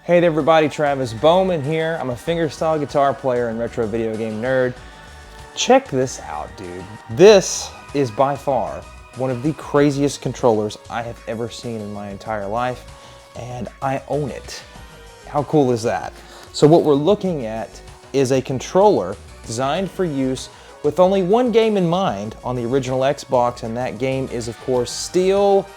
Hey there everybody, Travis Bowman here. I'm a fingerstyle guitar player and retro video game nerd. Check this out, dude. This is by far one of the craziest controllers I have ever seen in my entire life, and I own it. How cool is that? So what we're looking at is a controller designed for use with only one game in mind on the original Xbox, and that game is, of course, Steel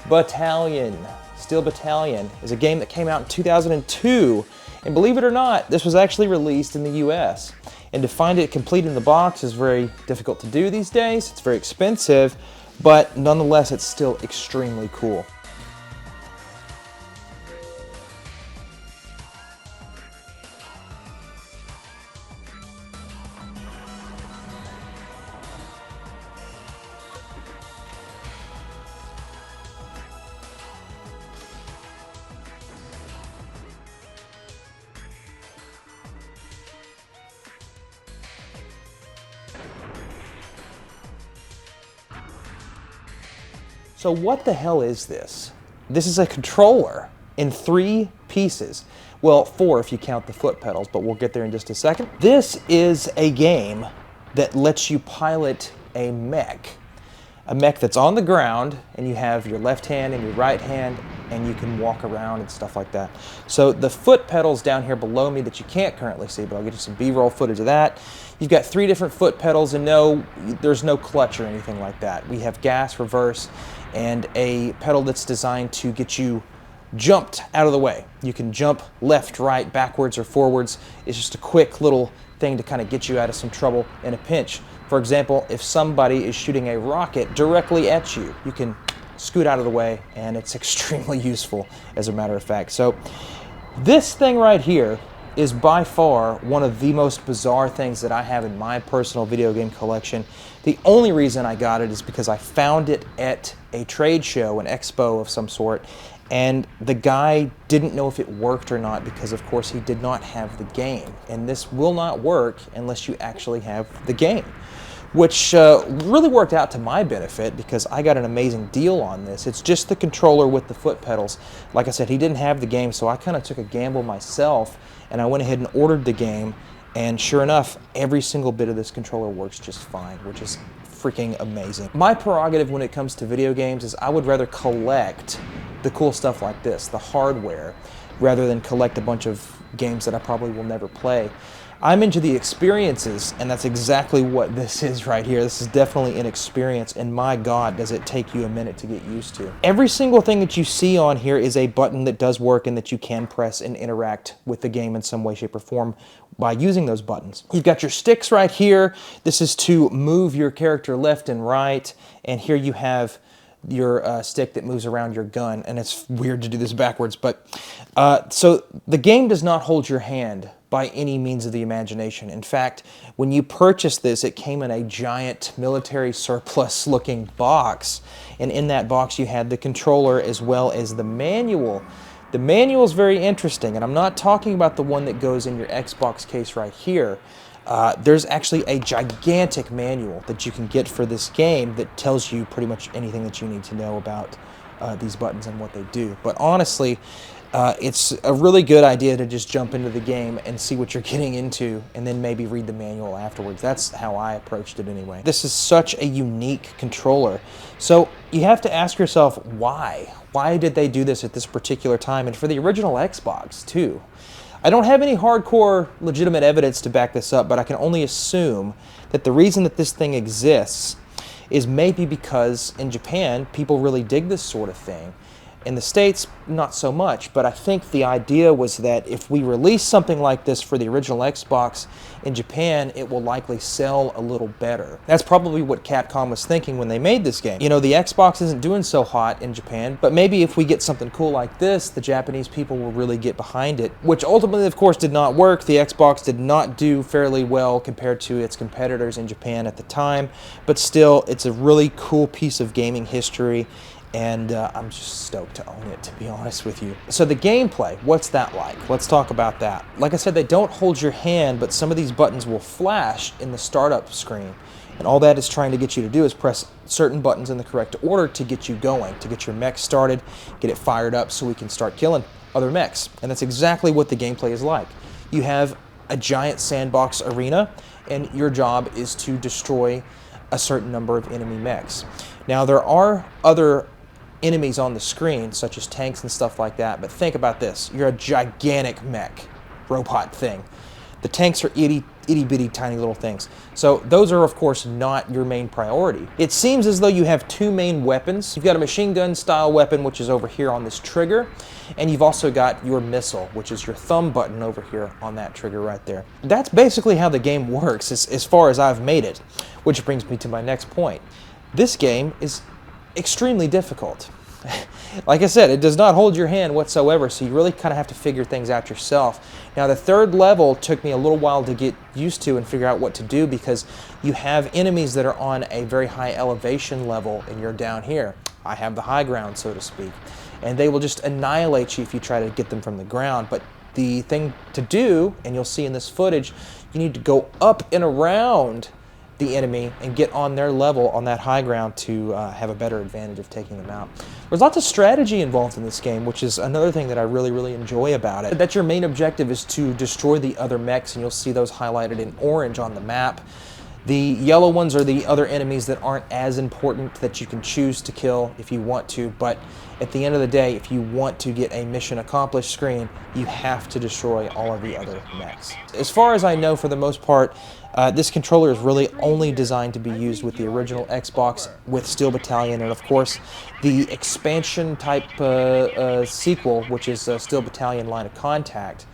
Battalion. Steel Battalion is a game that came out in 2002, and believe it or not, this was actually released in the US. And to find it complete in the box is very difficult to do these days. It's very expensive, but nonetheless, it's still extremely cool. So what the hell is this? This is a controller in 3 pieces. Well, 4 if you count the foot pedals, but we'll get there in just a second. This is a game that lets you pilot a mech. A mech that's on the ground, and you have your left hand and your right hand, and you can walk around and stuff like that. So the foot pedals down here below me that you can't currently see, but I'll get you some B-roll footage of that. You've got 3 different foot pedals, and no, there's no clutch or anything like that. We have gas, reverse, and a pedal that's designed to get you jumped out of the way. You can jump left, right, backwards, or forwards. It's just a quick little thing to kind of get you out of some trouble in a pinch. For example, if somebody is shooting a rocket directly at you, you can scoot out of the way, and it's extremely useful, as a matter of fact. So this thing right here is by far one of the most bizarre things that I have in my personal video game collection. The only reason I got it is because I found it at a trade show, an expo of some sort, and the guy didn't know if it worked or not because, of course, he did not have the game. And this will not work unless you actually have the game, which really worked out to my benefit because I got an amazing deal on this. It's just the controller with the foot pedals. Like I said, he didn't have the game, so I kind of took a gamble myself, and I went ahead and ordered the game, and sure enough, every single bit of this controller works just fine, which is freaking amazing. My prerogative when it comes to video games is I would rather collect the cool stuff like this, the hardware, rather than collect a bunch of games that I probably will never play. I'm into the experiences, and that's exactly what this is right here. This is definitely an experience, and my God, does it take you a minute to get used to. Every single thing that you see on here is a button that does work and that you can press and interact with the game in some way, shape, or form by using those buttons. You've got your sticks right here. This is to move your character left and right, and here you have your stick that moves around your gun, and it's weird to do this backwards, but so the game does not hold your hand by any means of the imagination. In fact, when you purchased this, it came in a giant military surplus looking box, and in that box you had the controller as well as the manual. The manual is very interesting, and I'm not talking about the one that goes in your Xbox case right here. There's actually a gigantic manual that you can get for this game that tells you pretty much anything that you need to know about these buttons and what they do. But honestly, it's a really good idea to just jump into the game and see what you're getting into, and then maybe read the manual afterwards. That's how I approached it anyway. This is such a unique controller. So you have to ask yourself, why? Why did they do this at this particular time? And for the original Xbox, too. I don't have any hardcore legitimate evidence to back this up, but I can only assume that the reason that this thing exists is maybe because in Japan, people really dig this sort of thing. In the States, not so much, but I think the idea was that if we release something like this for the original Xbox in Japan, it will likely sell a little better. That's probably what Capcom was thinking when they made this game. You know, the Xbox isn't doing so hot in Japan, but maybe if we get something cool like this, the Japanese people will really get behind it, which ultimately, of course, did not work. The Xbox did not do fairly well compared to its competitors in Japan at the time, but still, it's a really cool piece of gaming history, and I'm just stoked to own it, to be honest with you. So the gameplay, what's that like? Let's talk about that. Like I said, they don't hold your hand, but some of these buttons will flash in the startup screen. And all that is trying to get you to do is press certain buttons in the correct order to get you going, to get your mech started, get it fired up so we can start killing other mechs. And that's exactly what the gameplay is like. You have a giant sandbox arena, and your job is to destroy a certain number of enemy mechs. Now, there are other enemies on the screen, such as tanks and stuff like that, but think about this. You're a gigantic mech robot thing. The tanks are itty-bitty tiny little things. So those are, of course, not your main priority. It seems as though you have two main weapons. You've got a machine gun style weapon, which is over here on this trigger, and you've also got your missile, which is your thumb button over here on that trigger right there. That's basically how the game works as far as I've made it, which brings me to my next point. This game is extremely difficult. Like I said, it does not hold your hand whatsoever, so you really kind of have to figure things out yourself. Now, the third level took me a little while to get used to and figure out what to do, because you have enemies that are on a very high elevation level and you're down here. I have the high ground, so to speak, and they will just annihilate you if you try to get them from the ground. But the thing to do, and you'll see in this footage, you need to go up and around the enemy and get on their level on that high ground to have a better advantage of taking them out. There's lots of strategy involved in this game, which is another thing that I really enjoy about it. That your main objective is to destroy the other mechs, and you'll see those highlighted in orange on the map. The yellow ones are the other enemies that aren't as important, that you can choose to kill if you want to, but at the end of the day, if you want to get a mission accomplished screen, you have to destroy all of the other mechs. As far as I know, for the most part, this controller is really only designed to be used with the original Xbox, with Steel Battalion, and of course the expansion type sequel, which is Steel Battalion Line of Contact.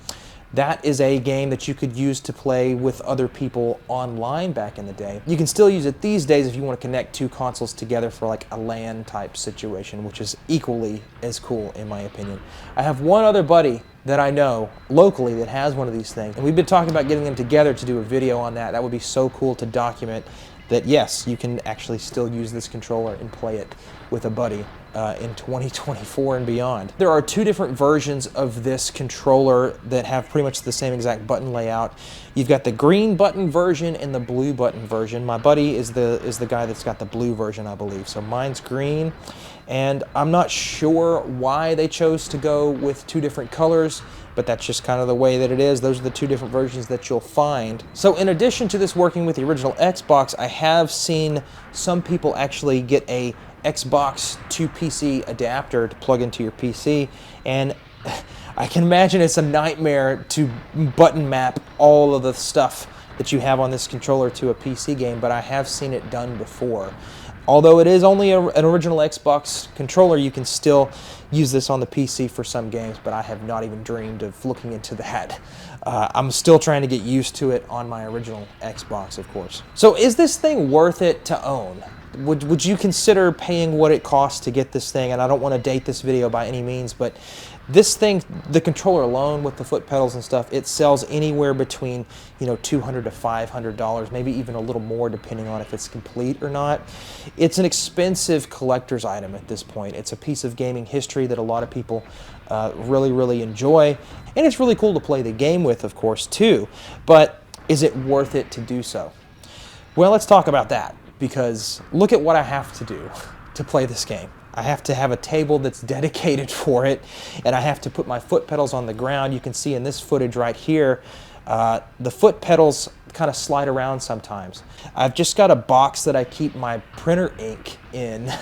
That is a game that you could use to play with other people online back in the day. You can still use it these days if you want to connect two consoles together for like a LAN type situation, which is equally as cool in my opinion. I have one other buddy that I know locally that has one of these things, and we've been talking about getting them together to do a video on that. That would be so cool to document that, yes, you can actually still use this controller and play it with a buddy in 2024 and beyond. There are two different versions of this controller that have pretty much the same exact button layout. You've got the green button version and the blue button version. My buddy is the guy that's got the blue version, I believe. So mine's green, and I'm not sure why they chose to go with two different colors, but that's just kind of the way that it is. Those are the two different versions that you'll find. So in addition to this working with the original Xbox, I have seen some people actually get a Xbox to PC adapter to plug into your PC, and I can imagine it's a nightmare to button map all of the stuff that you have on this controller to a PC game, but I have seen it done before. Although it is only an original Xbox controller, you can still use this on the PC for some games, but I have not even dreamed of looking into that. I'm still trying to get used to it on my original Xbox, of course. So is this thing worth it to own? Would you consider paying what it costs to get this thing? And I don't want to date this video by any means, but this thing, the controller alone with the foot pedals and stuff, it sells anywhere between, you know, $200 to $500, maybe even a little more depending on if it's complete or not. It's an expensive collector's item at this point. It's a piece of gaming history that a lot of people really enjoy, and it's really cool to play the game with, of course, too. But is it worth it to do so? Well, let's talk about that, because look at what I have to do to play this game. I have to have a table that's dedicated for it, and I have to put my foot pedals on the ground. You can see in this footage right here, the foot pedals kind of slide around sometimes. I've just got a box that I keep my printer ink in,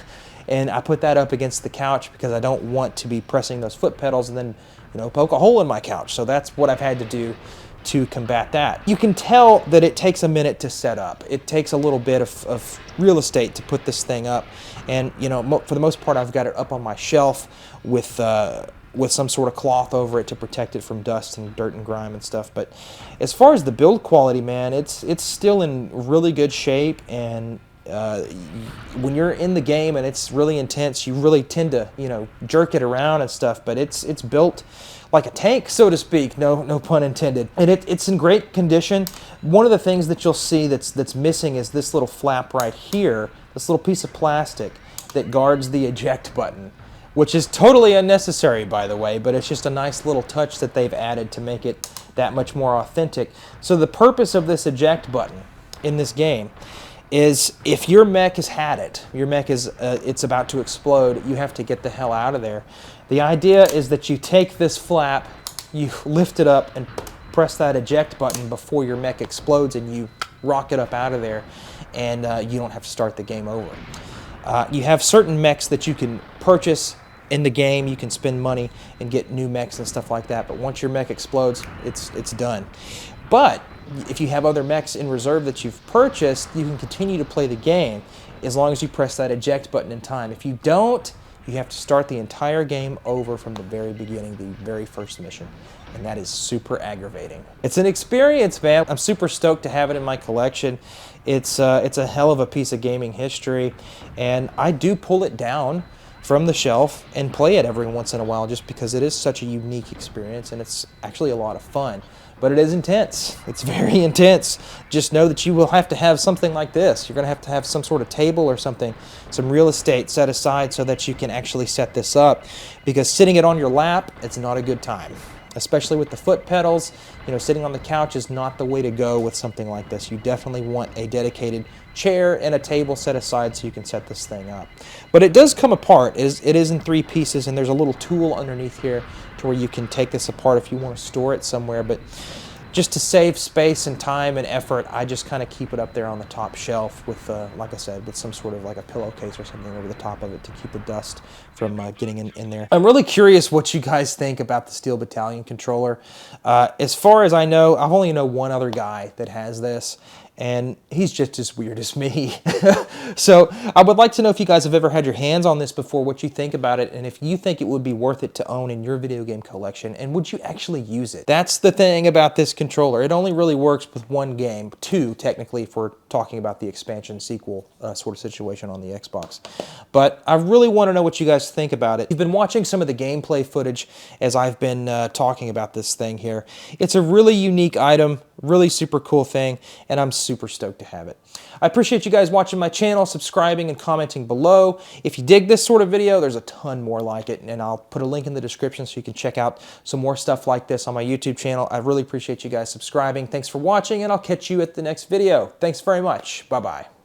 and I put that up against the couch because I don't want to be pressing those foot pedals and then, you know, poke a hole in my couch. So that's what I've had to do to combat that. You can tell that it takes a minute to set up. It takes a little bit of real estate to put this thing up, and you know, for the most part, I've got it up on my shelf with some sort of cloth over it to protect it from dust and dirt and grime and stuff. But as far as the build quality, man, it's still in really good shape, and when you're in the game and it's really intense, you really tend to, you know, jerk it around and stuff, but it's built like a tank, so to speak, no pun intended. And it's in great condition. One of the things that you'll see that's missing is this little flap right here, this little piece of plastic that guards the eject button, which is totally unnecessary, by the way, but it's just a nice little touch that they've added to make it that much more authentic. So the purpose of this eject button in this game is if your mech has had it, your mech is it's about to explode, you have to get the hell out of there. The idea is that you take this flap, you lift it up and press that eject button before your mech explodes, and you rocket up out of there, and you don't have to start the game over. You have certain mechs that you can purchase in the game. You can spend money and get new mechs and stuff like that, but once your mech explodes, it's done. But if you have other mechs in reserve that you've purchased, you can continue to play the game as long as you press that eject button in time. If you don't, you have to start the entire game over from the very beginning, the very first mission, and that is super aggravating. It's an experience, man. I'm super stoked to have it in my collection. It's a hell of a piece of gaming history, and I do pull it down from the shelf and play it every once in a while just because it is such a unique experience, and it's actually a lot of fun. But it is intense. It's very intense. Just know that you will have to have something like this. You're going to have some sort of table or something, some real estate set aside so that you can actually set this up, because sitting it on your lap, it's not a good time. Especially with the foot pedals, you know, sitting on the couch is not the way to go with something like this. You definitely want a dedicated chair and a table set aside so you can set this thing up. But it does come apart. It is in 3 pieces, and there's a little tool underneath here to where you can take this apart if you want to store it somewhere. But just to save space and time and effort, I just kind of keep it up there on the top shelf with, like I said, with some sort of like a pillowcase or something over the top of it to keep the dust from getting in there. I'm really curious what you guys think about the Steel Battalion controller. As far as I know, I only know one other guy that has this, and he's just as weird as me. So I would like to know if you guys have ever had your hands on this before, what you think about it, and if you think it would be worth it to own in your video game collection, and would you actually use it? That's the thing about this controller. It only really works with 1 game, 2 technically, if we're talking about the expansion sequel sort of situation on the Xbox. But I really want to know what you guys think about it. You've been watching some of the gameplay footage as I've been talking about this thing here. It's a really unique item, really super cool thing, and I'm super stoked to have it. I appreciate you guys watching my channel, subscribing, and commenting below. If you dig this sort of video, there's a ton more like it, and I'll put a link in the description so you can check out some more stuff like this on my YouTube channel. I really appreciate you guys subscribing. Thanks for watching, and I'll catch you at the next video. Thanks very much. Bye-bye.